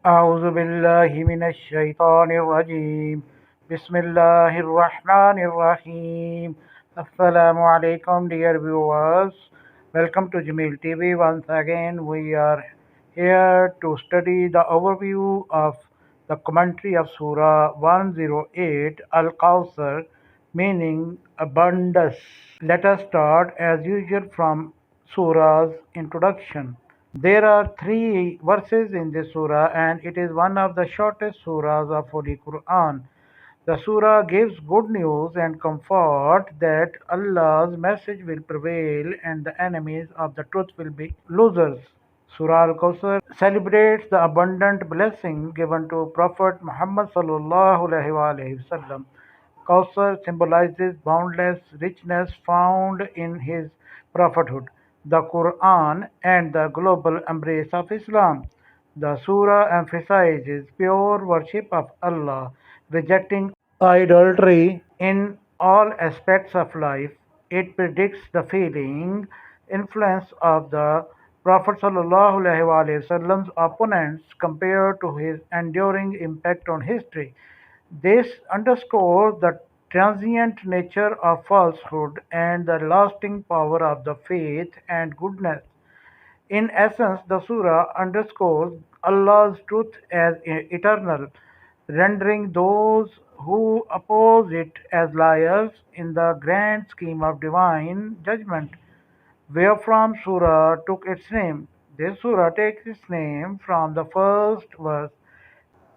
أعوذ بالله من الشيطان الرجيم بسم الله الرحمن الرحيم Assalamu alaikum dear viewers. Welcome to Jameel TV. Once again we are here to study the overview of the commentary of Surah 108 Al-Kauthar, meaning abundance. Let us start as usual from Surah's introduction. There are three verses in this surah, and it is one of the shortest surahs of Holy Quran. The surah gives good news and comfort that Allah's message will prevail and the enemies of the truth will be losers. Surah Al-Kauthar celebrates the abundant blessing given to Prophet Muhammad sallallahu alaihi wasallam. Kauthar symbolizes boundless richness found in his prophethood, the Quran, and the global embrace of Islam. The surah emphasizes pure worship of Allah, rejecting idolatry in all aspects of life. It predicts the failing influence of the Prophet ﷺ's opponents compared to his enduring impact on history. This underscores the transient nature of falsehood and the lasting power of the faith and goodness. In essence, the surah underscores Allah's truth as eternal, rendering those who oppose it as liars in the grand scheme of divine judgment, wherefrom surah took its name. This surah takes its name from the first verse.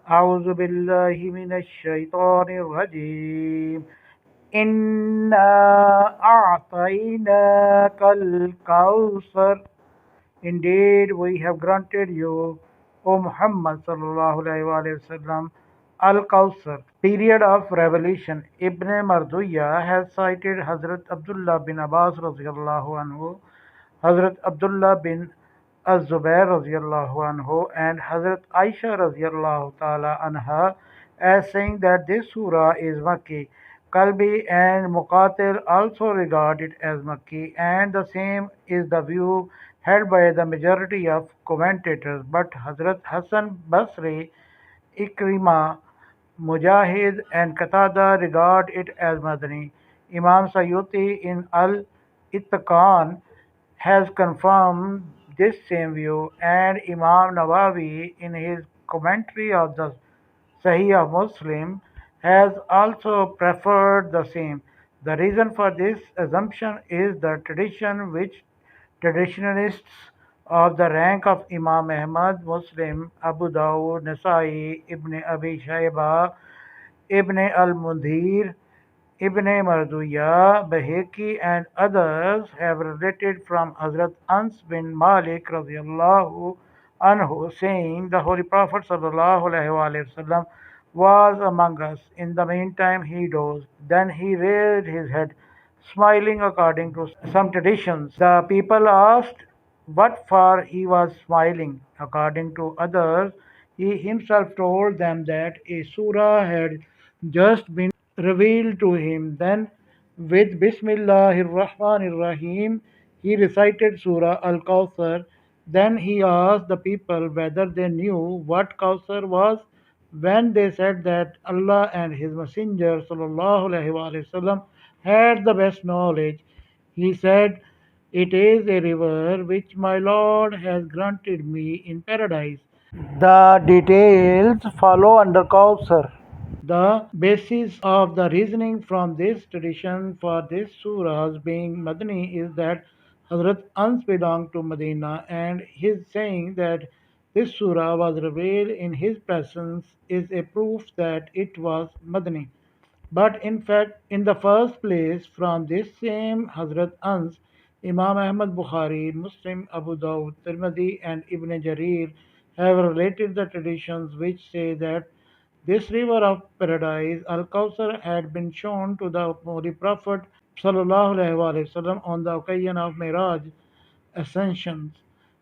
أعوذ بالله من الشيطان الرجيم إنا أعطيناك الكوثر. Indeed, we have granted you, O Muhammad sallallahu alaihi wasallam, Al-Kawthar. Period of revelation. Ibn Marduya has cited Hazrat Abdullah bin Abbas radiallahu anhu, Hazrat Abdullah bin Az-Zubair radiallahu anhu, and Hazrat Aisha radiallahu ta'ala anha as saying that this surah is Makki. Kalbi and Muqatil also regard it as Makki, and the same is the view held by the majority of commentators. But Hazrat Hassan Basri, Ikrimah, Mujahid, and Qatada regard it as Madani. Imam Sayyuti in Al-Itqan has confirmed this same view, and Imam Nawawi in his commentary of the Sahih of Muslim has also preferred the same. The reason for this assumption is the tradition which traditionalists of the rank of Imam Ahmad, Muslim, Abu Dawud, Nasai, Ibn Abi Shayba, Ibn al-Mundhir, Ibn Marduya, Bahaki, and others have related from Hazrat Ans bin Malik radiallahu anhu saying the Holy Prophet sallallahu alaihi wasallam was among us. In the meantime he dozed. Then he raised his head, smiling according to some traditions. The people asked what for he was smiling. According to others, he himself told them that a surah had just been revealed to him. Then, with Bismillahir Rahmanir Rahim, he recited Surah Al Kauthar. Then he asked the people whether they knew what Kauthar was. When they said that Allah and His Messenger sallallahu alaihi wasallam had the best knowledge, he said, "It is a river which my Lord has granted me in paradise." The details follow under Kautsar. The basis of the reasoning from this tradition for this surahs being Madani is that Hazrat Ans belonged to Medina, and his saying that this surah was revealed in his presence is a proof that it was Madani. But in fact, in the first place, from this same Hazrat Ans, Imam Ahmad Bukhari, Muslim, Abu Dawud, Tirmidhi, and Ibn Jarir have related the traditions which say that this river of paradise, Al Kawthar, had been shown to the Holy Prophet ﷺ on the occasion of Miraj ascensions.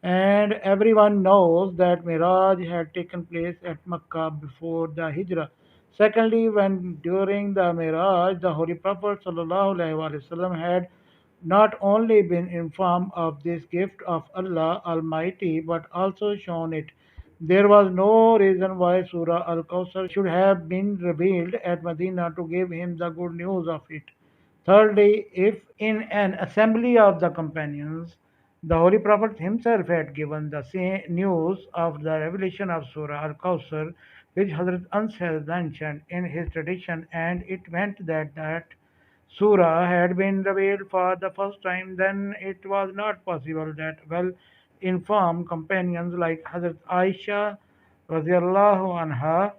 And everyone knows that Miraj had taken place at Makkah before the Hijrah. Secondly, when during the Miraj, the Holy Prophet ﷺ had not only been informed of this gift of Allah Almighty, but also shown it There was no reason why Surah Al-Kauthar should have been revealed at Medina to give him the good news of it. Thirdly, if in an assembly of the companions, the Holy Prophet himself had given the same news of the revelation of Surah Al-Kauthar, which Hazrat Ans has mentioned in his tradition, and it meant that that surah had been revealed for the first time, then it was not possible that well informed companions like Hazrat Aisha radiallahu anha,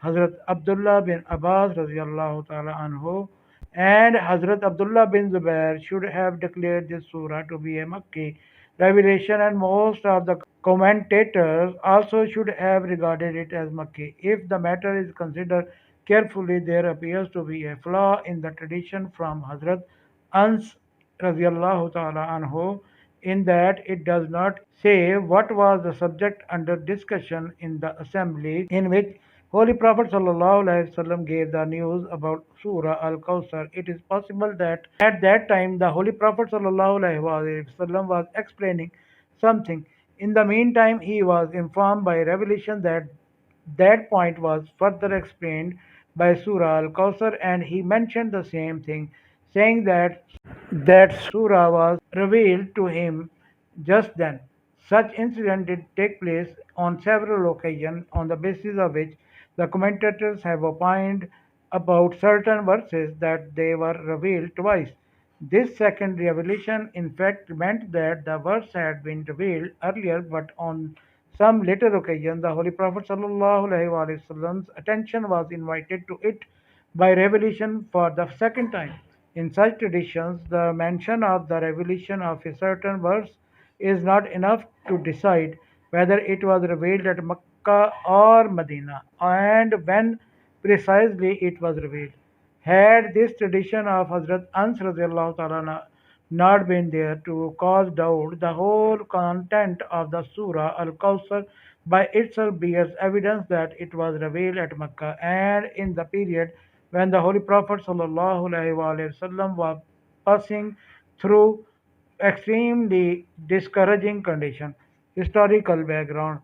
Hazrat Abdullah bin Abbas radiallahu ta'ala anhu, and Hazrat Abdullah bin Zubair should have declared this surah to be a Makki revelation, and most of the commentators also should have regarded it as Makki. If the matter is considered carefully, there appears to be a flaw in the tradition from Hazrat Ans radiallahu ta'ala anhu, in that it does not say what was the subject under discussion in the assembly in which Holy Prophet ﷺ gave the news about Surah Al-Kauthar. It is possible that at that time the Holy Prophet ﷺ was explaining something. In the meantime, he was informed by revelation that that point was further explained by Surah Al-Kauthar, and he mentioned the same thing, saying that surah was revealed to him just then. Such incident did take place on several occasions, on the basis of which the commentators have opined about certain verses that they were revealed twice. This second revelation, in fact, meant that the verse had been revealed earlier, but on some later occasion, the Holy Prophet ﷺ's attention was invited to it by revelation for the second time. In such traditions, the mention of the revelation of a certain verse is not enough to decide whether it was revealed at Mecca or Medina, and when precisely it was revealed. Had this tradition of Hazrat Ans radiallahu ta'ala not been there to cause doubt, the whole content of the Surah Al-Kawthar by itself bears evidence that it was revealed at Mecca and in the period when the Holy Prophet ﷺ was passing through extremely discouraging condition. Historical background.